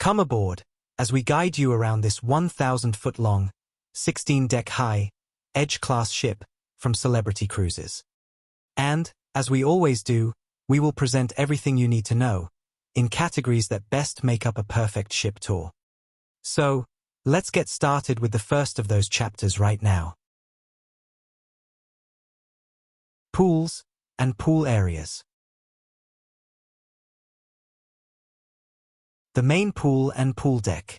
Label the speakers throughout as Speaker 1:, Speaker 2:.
Speaker 1: Come aboard as we guide you around this 1,000-foot-long, 16-deck-high, Edge-class ship from Celebrity Cruises. And, as we always do, we will present everything you need to know, in categories that best make up a perfect ship tour. So, let's get started with the first of those chapters right now. Pools and pool areas. The main pool and pool deck.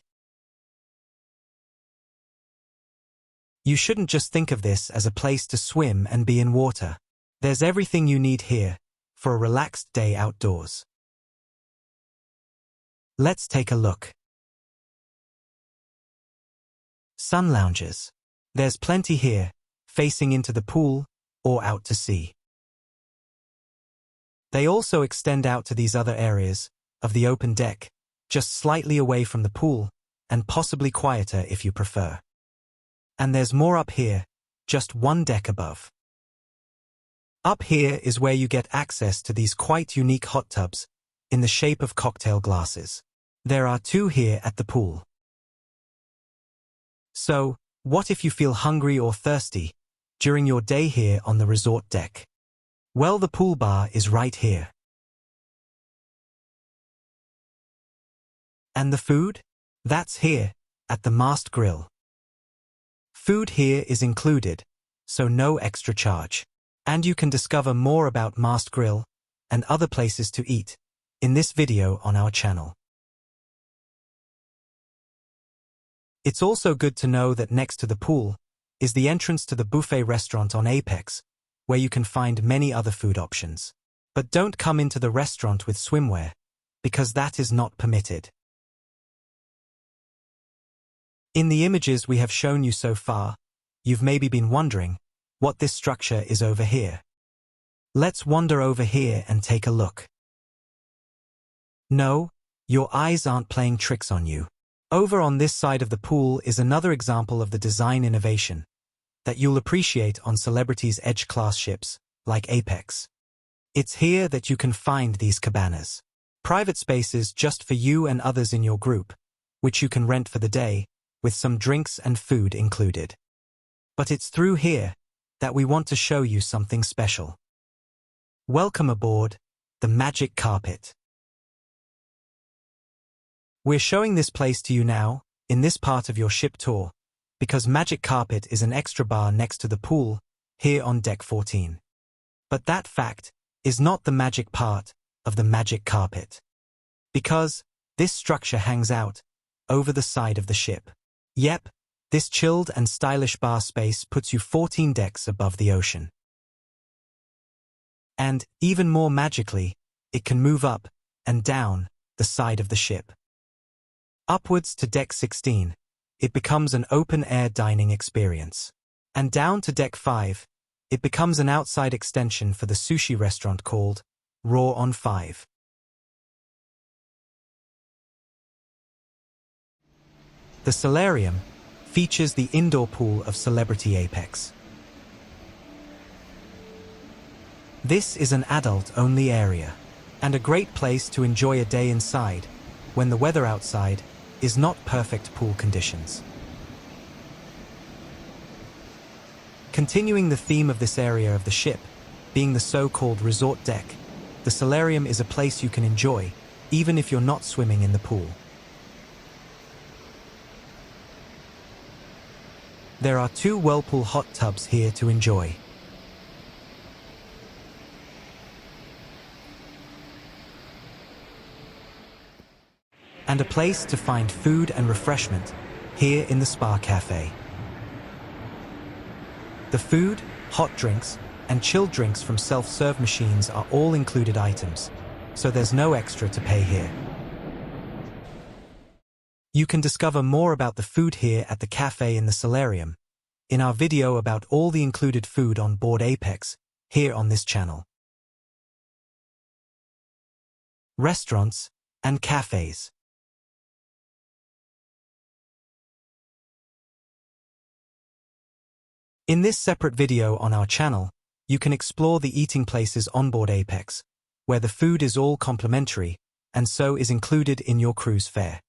Speaker 1: You shouldn't just think of this as a place to swim and be in water. There's everything you need here for a relaxed day outdoors. Let's take a look. Sun lounges. There's plenty here, facing into the pool or out to sea. They also extend out to these other areas of the open deck, just slightly away from the pool, and possibly quieter if you prefer. And there's more up here, just one deck above. Up here is where you get access to these quite unique hot tubs in the shape of cocktail glasses. There are 2 here at the pool. So, what if you feel hungry or thirsty during your day here on the resort deck? Well, the pool bar is right here. And the food? That's here, at the Mast Grill. Food here is included, so no extra charge. And you can discover more about Mast Grill and other places to eat in this video on our channel. It's also good to know that next to the pool is the entrance to the buffet restaurant on Apex, where you can find many other food options. But don't come into the restaurant with swimwear, because that is not permitted. In the images we have shown you so far, you've maybe been wondering what this structure is over here. Let's wander over here and take a look. No, your eyes aren't playing tricks on you. Over on this side of the pool is another example of the design innovation that you'll appreciate on Celebrity's Edge-class ships, like Apex. It's here that you can find these cabanas. Private spaces just for you and others in your group, which you can rent for the day, with some drinks and food included. But it's through here that we want to show you something special. Welcome aboard the Magic Carpet. We're showing this place to you now, in this part of your ship tour, because Magic Carpet is an extra bar next to the pool, here on Deck 14. But that fact is not the magic part of the Magic Carpet. Because this structure hangs out over the side of the ship. Yep, this chilled and stylish bar space puts you 14 decks above the ocean. And, even more magically, it can move up and down the side of the ship. Upwards to Deck 16, it becomes an open-air dining experience. And down to Deck 5, it becomes an outside extension for the sushi restaurant called Raw on 5. The solarium features the indoor pool of Celebrity Apex. This is an adult-only area, and a great place to enjoy a day inside when the weather outside is not perfect pool conditions. Continuing the theme of this area of the ship, being the so-called resort deck, the solarium is a place you can enjoy, even if you're not swimming in the pool. There are 2 whirlpool hot tubs here to enjoy. And a place to find food and refreshment here in the Spa Cafe. The food, hot drinks, and chilled drinks from self-serve machines are all included items, so there's no extra to pay here. You can discover more about the food here at the cafe in the solarium in our video about all the included food on board Apex here on this channel. Restaurants and cafes. In this separate video on our channel, you can explore the eating places on board Apex, where the food is all complimentary and so is included in your cruise fare.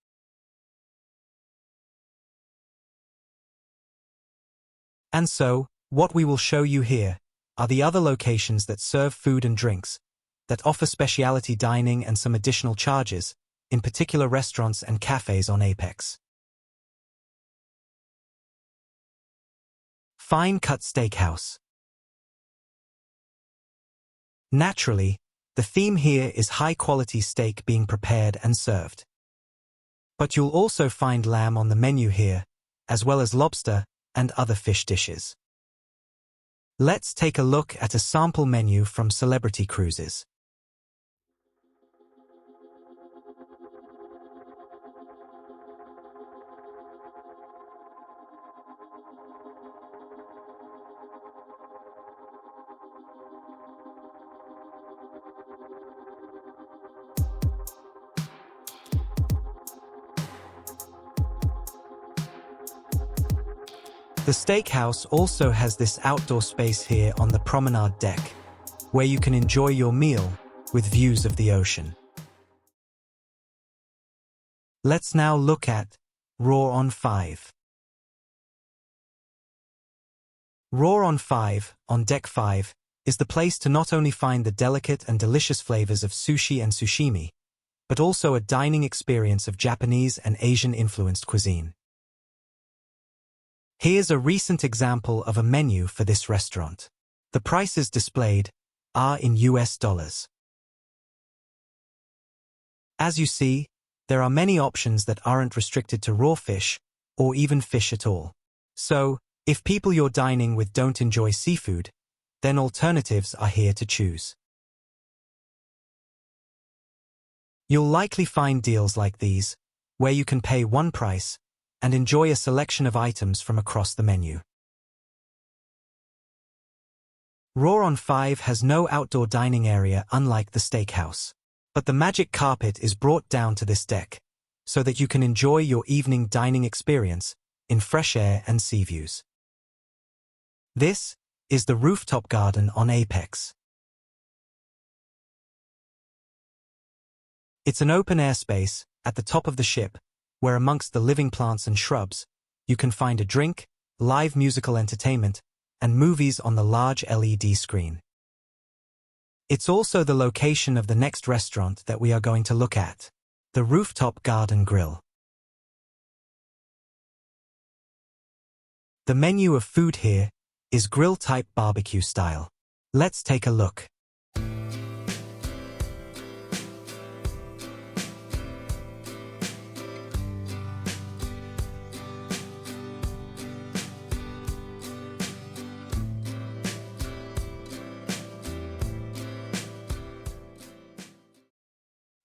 Speaker 1: And so, what we will show you here are the other locations that serve food and drinks, that offer specialty dining and some additional charges, in particular restaurants and cafes on Apex. Fine Cut Steakhouse. Naturally, the theme here is high-quality steak being prepared and served. But you'll also find lamb on the menu here, as well as lobster and other fish dishes. Let's take a look at a sample menu from Celebrity Cruises. The steakhouse also has this outdoor space here on the promenade deck, where you can enjoy your meal with views of the ocean. Let's now look at Raw on 5. Raw on 5, on Deck 5, is the place to not only find the delicate and delicious flavors of sushi and sushimi, but also a dining experience of Japanese and Asian-influenced cuisine. Here's a recent example of a menu for this restaurant. The prices displayed are in US dollars. As you see, there are many options that aren't restricted to raw fish, or even fish at all. So, if people you're dining with don't enjoy seafood, then alternatives are here to choose. You'll likely find deals like these, where you can pay one price and enjoy a selection of items from across the menu. Raw on 5 has no outdoor dining area unlike the steakhouse, but the magic carpet is brought down to this deck, so that you can enjoy your evening dining experience in fresh air and sea views. This is the rooftop garden on Apex. It's an open-air space at the top of the ship, where amongst the living plants and shrubs, you can find a drink, live musical entertainment, and movies on the large LED screen. It's also the location of the next restaurant that we are going to look at, the Rooftop Garden Grill. The menu of food here is grill-type barbecue style. Let's take a look.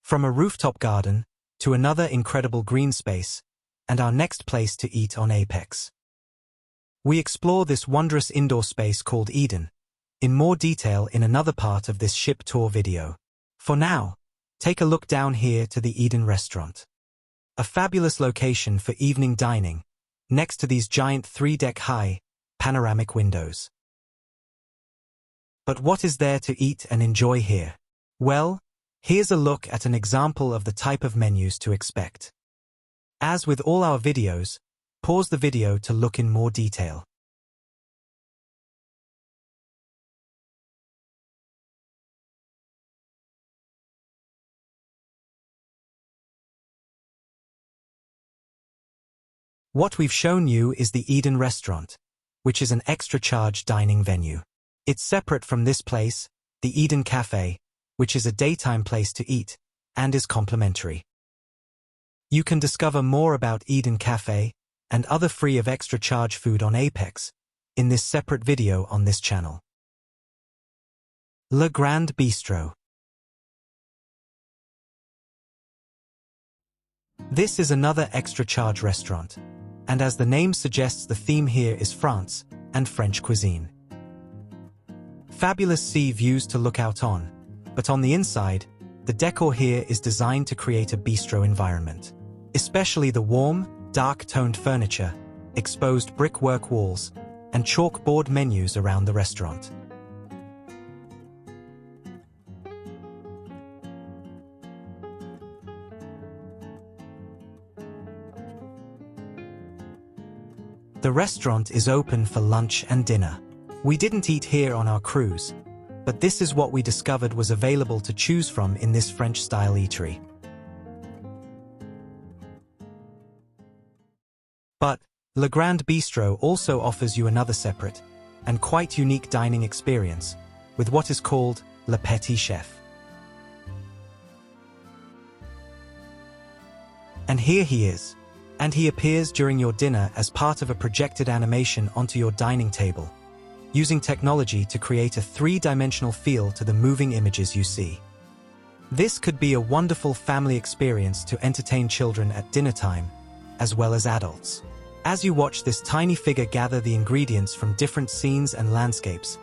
Speaker 1: From a rooftop garden to another incredible green space, and our next place to eat on Apex. We explore this wondrous indoor space called Eden in more detail in another part of this ship tour video. For now, take a look down here to the Eden restaurant. A fabulous location for evening dining, next to these giant 3-deck high, panoramic windows. But what is there to eat and enjoy here? Well, here's a look at an example of the type of menus to expect. As with all our videos, pause the video to look in more detail. What we've shown you is the Eden restaurant, which is an extra charge dining venue. It's separate from this place, the Eden Cafe, which is a daytime place to eat, and is complimentary. You can discover more about Eden Cafe and other free of extra charge food on Apex in this separate video on this channel. Le Grand Bistro. This is another extra charge restaurant, and as the name suggests, the theme here is France and French cuisine. Fabulous sea views to look out on, but on the inside, the decor here is designed to create a bistro environment. Especially the warm, dark-toned furniture, exposed brickwork walls, and chalkboard menus around the restaurant. The restaurant is open for lunch and dinner. We didn't eat here on our cruise, but this is what we discovered was available to choose from in this French-style eatery. But Le Grand Bistro also offers you another separate and quite unique dining experience with what is called Le Petit Chef. And here he is. And he appears during your dinner as part of a projected animation onto your dining table, using technology to create a three-dimensional feel to the moving images you see. This could be a wonderful family experience to entertain children at dinner time, as well as adults. As you watch this tiny figure gather the ingredients from different scenes and landscapes,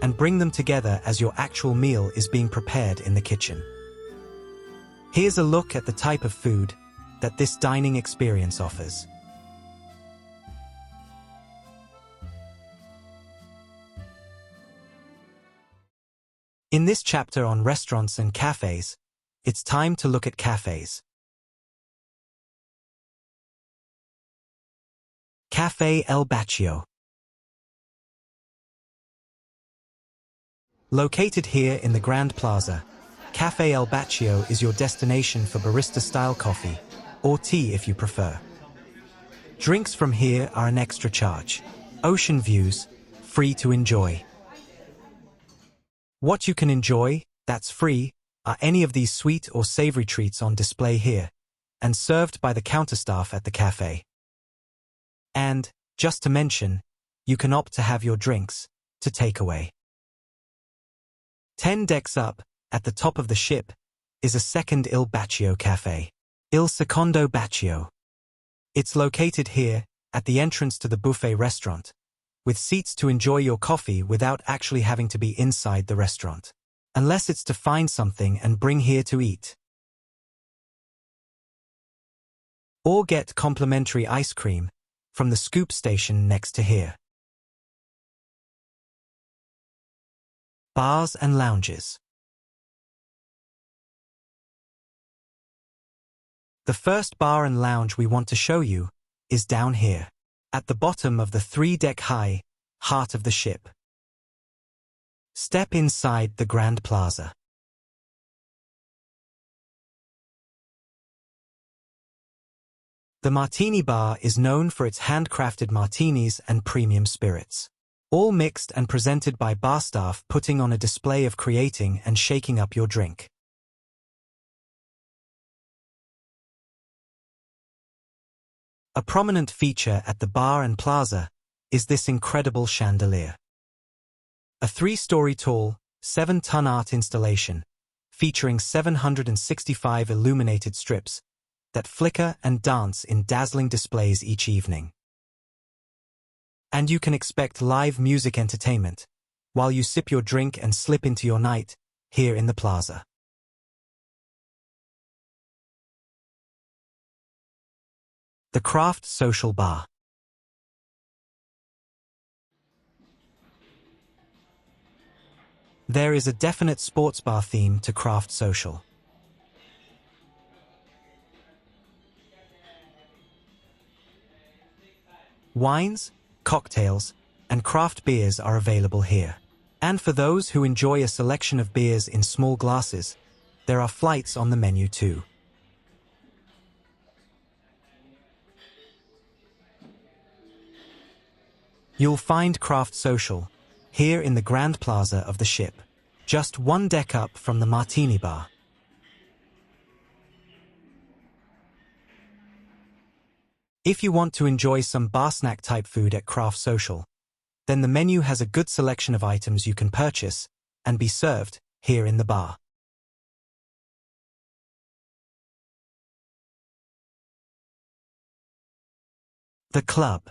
Speaker 1: and bring them together as your actual meal is being prepared in the kitchen. Here's a look at the type of food that this dining experience offers. In this chapter on restaurants and cafes, it's time to look at cafes. Café El Baccio. Located here in the Grand Plaza, Café El Baccio is your destination for barista-style coffee, or tea if you prefer. Drinks from here are an extra charge. Ocean views, free to enjoy. What you can enjoy, that's free, are any of these sweet or savory treats on display here, and served by the counter staff at the cafe. And, just to mention, you can opt to have your drinks to take away. 10 decks up, at the top of the ship, is a second Il Baccio cafe. Il Secondo Baccio. It's located here, at the entrance to the buffet restaurant, with seats to enjoy your coffee without actually having to be inside the restaurant, unless it's to find something and bring here to eat. Or get complimentary ice cream from the scoop station next to here. Bars and lounges. The first bar and lounge we want to show you is down here, at the bottom of the 3-deck-high heart of the ship. Step inside the Grand Plaza. The Martini Bar is known for its handcrafted martinis and premium spirits, all mixed and presented by bar staff putting on a display of creating and shaking up your drink. A prominent feature at the bar and plaza is this incredible chandelier. A 3-story tall, 7-ton art installation, featuring 765 illuminated strips that flicker and dance in dazzling displays each evening. And you can expect live music entertainment while you sip your drink and slip into your night here in the plaza. The Craft Social Bar. There is a definite sports bar theme to Craft Social. Wines, cocktails, and craft beers are available here. And for those who enjoy a selection of beers in small glasses, there are flights on the menu too. You'll find Craft Social here in the Grand Plaza of the ship, just 1 deck up from the Martini Bar. If you want to enjoy some bar snack type food at Craft Social, then the menu has a good selection of items you can purchase and be served here in the bar. The Club.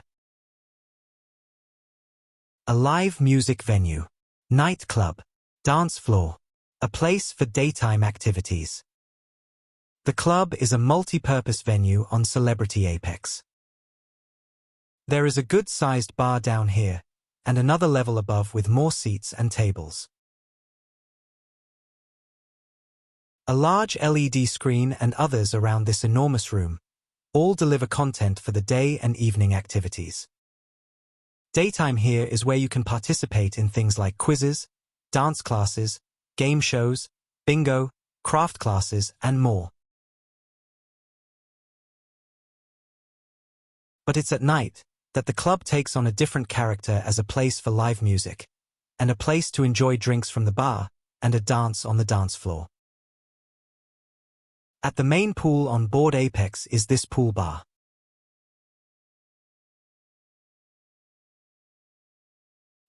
Speaker 1: A live music venue, nightclub, dance floor, a place for daytime activities. The Club is a multi-purpose venue on Celebrity Apex. There is a good-sized bar down here, and another level above with more seats and tables. A large LED screen and others around this enormous room all deliver content for the day and evening activities. Daytime here is where you can participate in things like quizzes, dance classes, game shows, bingo, craft classes, and more. But it's at night that the club takes on a different character as a place for live music, and a place to enjoy drinks from the bar, and a dance on the dance floor. At the main pool on board Apex is this pool bar.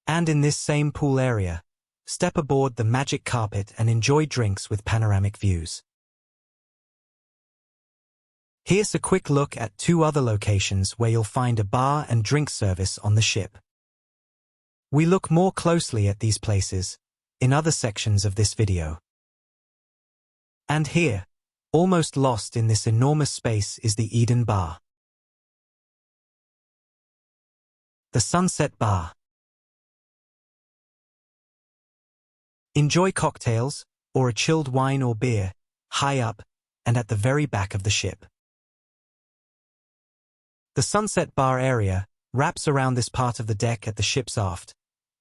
Speaker 1: And in this same pool area, step aboard the magic carpet and enjoy drinks with panoramic views. Here's a quick look at 2 other locations where you'll find a bar and drink service on the ship. We look more closely at these places in other sections of this video. And here, almost lost in this enormous space, is the Eden Bar. The Sunset Bar. Enjoy cocktails, or a chilled wine or beer, high up, and at the very back of the ship. The Sunset Bar area wraps around this part of the deck at the ship's aft,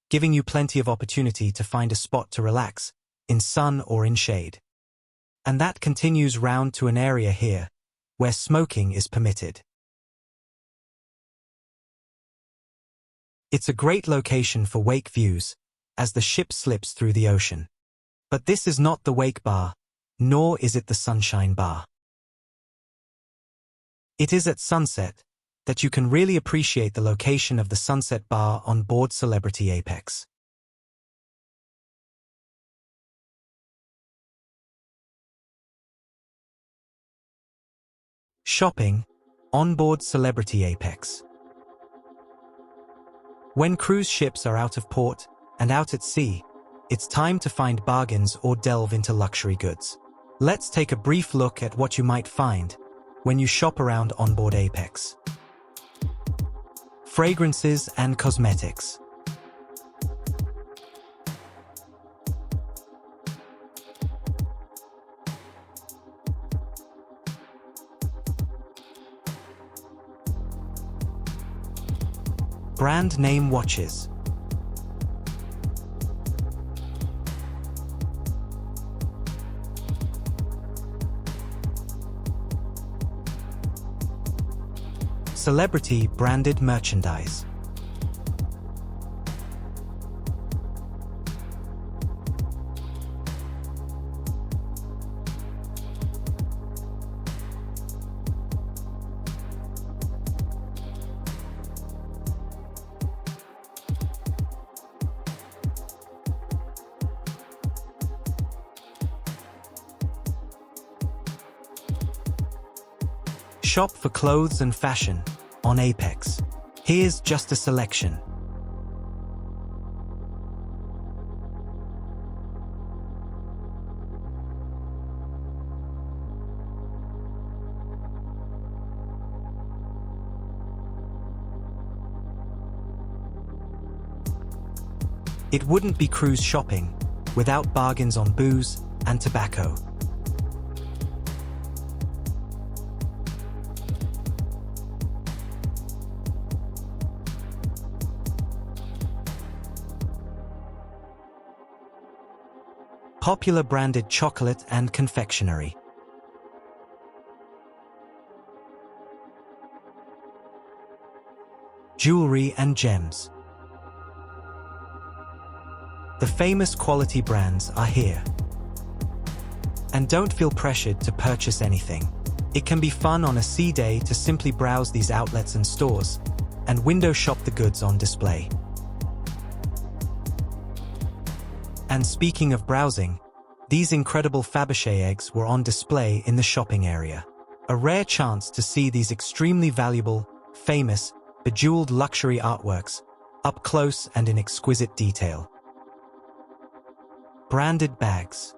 Speaker 1: giving you plenty of opportunity to find a spot to relax, in sun or in shade. And that continues round to an area here, where smoking is permitted. It's a great location for wake views, as the ship slips through the ocean. But this is not the wake bar, nor is it the sunshine bar. It is at sunset that you can really appreciate the location of the Sunset Bar on board Celebrity Apex. Shopping on board Celebrity Apex. When cruise ships are out of port and out at sea, it's time to find bargains or delve into luxury goods. Let's take a brief look at what you might find when you shop around onboard Apex. Fragrances and cosmetics. Brand name watches. Celebrity branded merchandise. Shop for clothes and fashion on Apex. Here's just a selection. It wouldn't be cruise shopping without bargains on booze and tobacco. Popular branded chocolate and confectionery. Jewelry and gems. The famous quality brands are here. And don't feel pressured to purchase anything. It can be fun on a sea day to simply browse these outlets and stores, and window shop the goods on display. And speaking of browsing, these incredible Fabergé eggs were on display in the shopping area. A rare chance to see these extremely valuable, famous, bejeweled luxury artworks up close and in exquisite detail. Branded bags.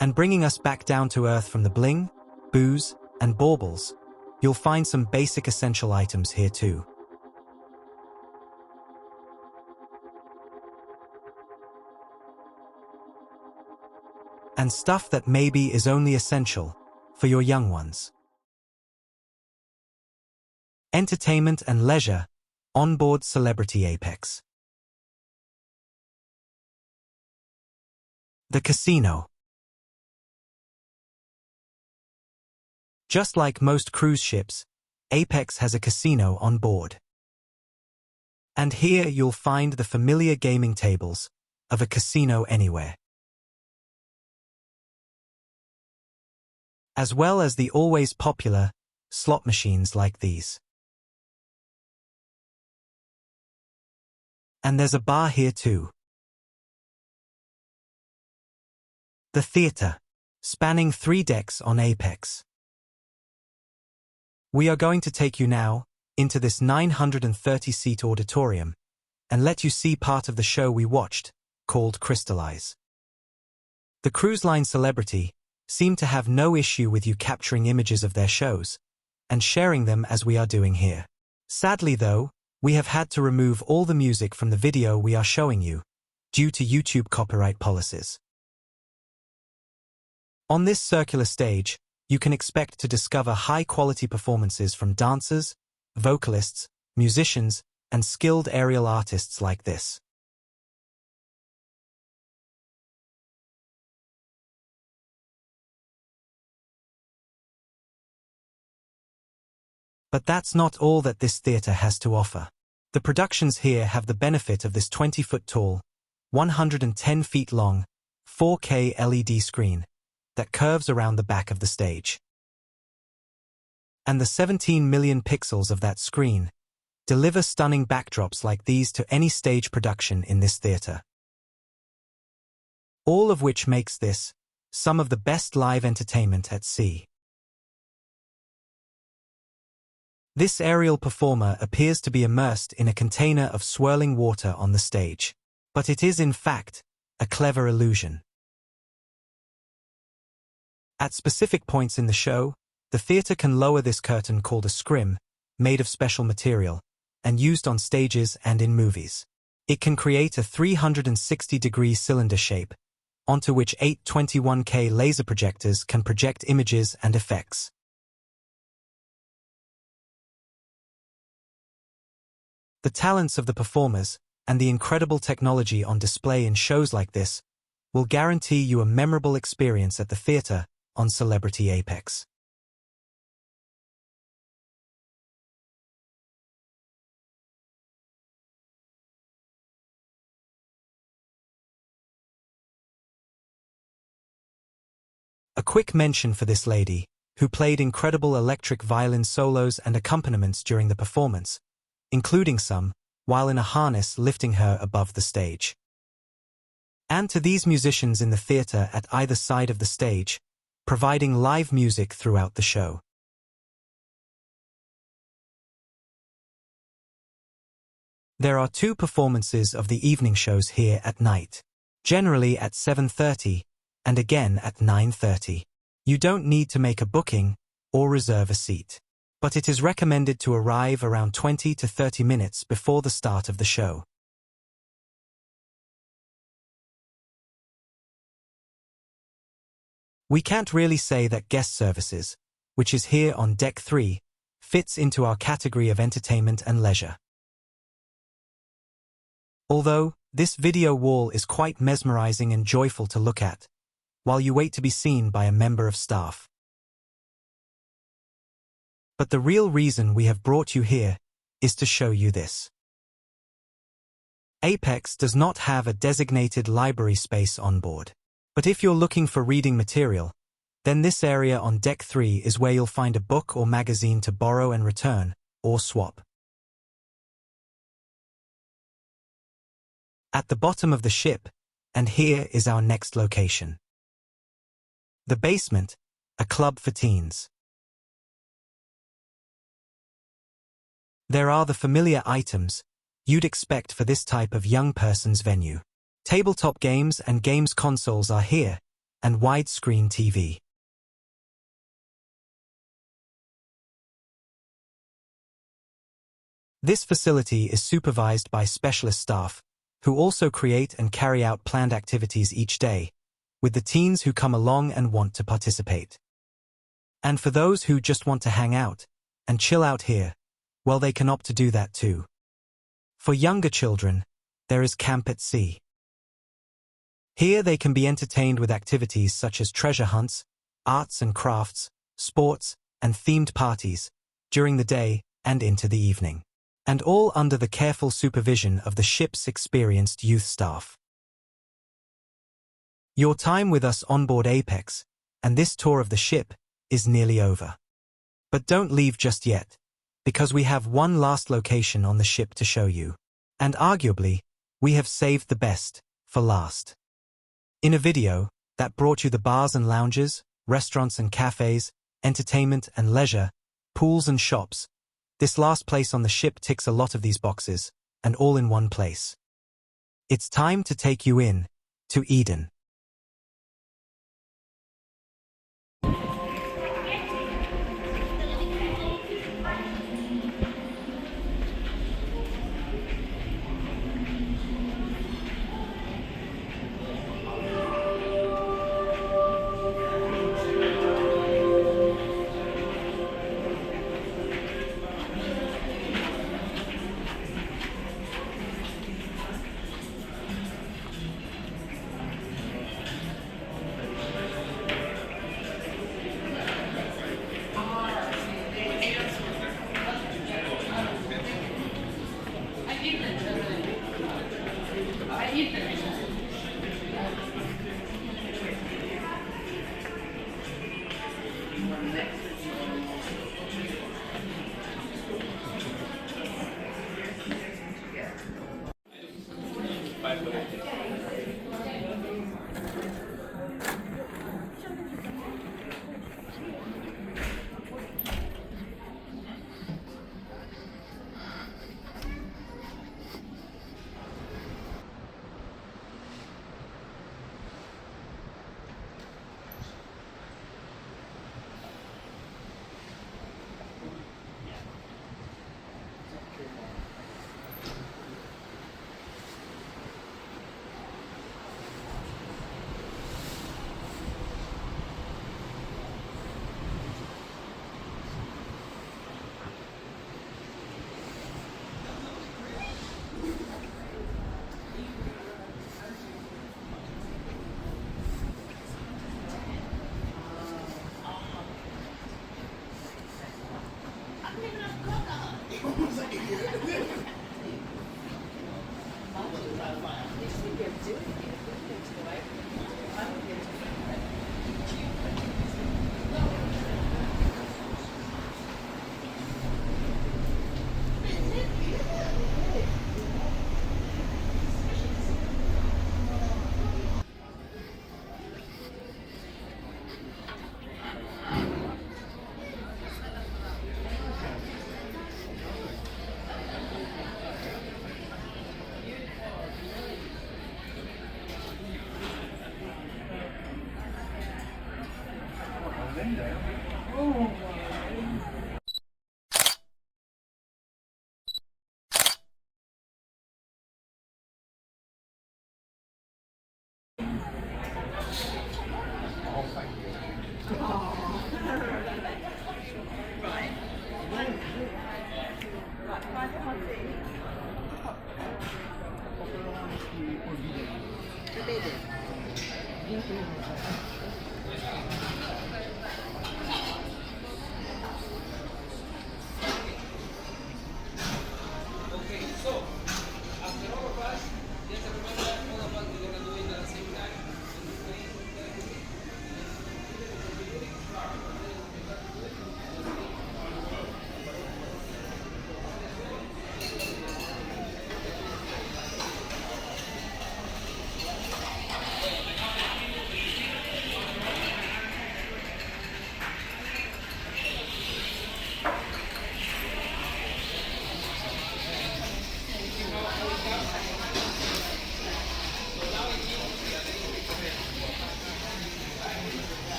Speaker 1: And bringing us back down to earth from the bling, booze, and baubles, you'll find some basic essential items here too. and stuff that maybe is only essential for your young ones. Entertainment and leisure, onboard celebrity apex. The casino. Just like most cruise ships, Apex has a casino on board. And here you'll find the familiar gaming tables of a casino anywhere, as well as the always popular slot machines like these. And there's a bar here too. The theater, spanning 3 decks on Apex. We are going to take you now into this 930-seat auditorium and let you see part of the show we watched, called Crystallize. The cruise line celebrity seemed to have no issue with you capturing images of their shows and sharing them as we are doing here. Sadly though, we have had to remove all the music from the video we are showing you due to YouTube copyright policies. On this circular stage, you can expect to discover high-quality performances from dancers, vocalists, musicians, and skilled aerial artists like this. But that's not all that this theater has to offer. The productions here have the benefit of this 20-foot-tall, 110 feet long, 4K LED screen that curves around the back of the stage. And the 17 million pixels of that screen deliver stunning backdrops like these to any stage production in this theater. All of which makes this some of the best live entertainment at sea. This aerial performer appears to be immersed in a container of swirling water on the stage, but it is in fact a clever illusion. At specific points in the show, the theater can lower this curtain called a scrim, made of special material, and used on stages and in movies. It can create a 360-degree cylinder shape, onto which 8 21K laser projectors can project images and effects. The talents of the performers and the incredible technology on display in shows like this will guarantee you a memorable experience at the theater on Celebrity Apex. A quick mention for this lady, who played incredible electric violin solos and accompaniments during the performance, including some while in a harness lifting her above the stage. And to these musicians in the theater at either side of the stage, providing live music throughout the show. There are 2 performances of the evening shows here at night, generally at 7:30 and again at 9:30. You don't need to make a booking or reserve a seat, but it is recommended to arrive around 20 to 30 minutes before the start of the show. We can't really say that guest services, which is here on Deck 3, fits into our category of entertainment and leisure. Although, this video wall is quite mesmerizing and joyful to look at, while you wait to be seen by a member of staff. But the real reason we have brought you here is to show you this. Apex does not have a designated library space on board. But if you're looking for reading material, then this area on Deck 3 is where you'll find a book or magazine to borrow and return, or swap. At the bottom of the ship, and here is our next location. The basement, a club for teens. There are the familiar items you'd expect for this type of young person's venue. Tabletop games and games consoles are here, and widescreen TV. This facility is supervised by specialist staff, who also create and carry out planned activities each day, with the teens who come along and want to participate. And for those who just want to hang out and chill out here, well, they can opt to do that too. For younger children, there is Camp at Sea. Here they can be entertained with activities such as treasure hunts, arts and crafts, sports, and themed parties during the day and into the evening, and all under the careful supervision of the ship's experienced youth staff. Your time with us on board Apex, and this tour of the ship, is nearly over. But don't leave just yet, because we have one last location on the ship to show you. And arguably, we have saved the best for last. In a video that brought you the bars and lounges, restaurants and cafes, entertainment and leisure, pools and shops, this last place on the ship ticks a lot of these boxes, and all in one place. It's time to take you in to Eden.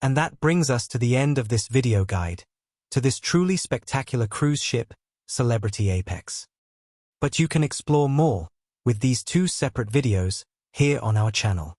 Speaker 1: And that brings us to the end of this video guide, to this truly spectacular cruise ship, Celebrity Apex. But you can explore more with these two separate videos here on our channel.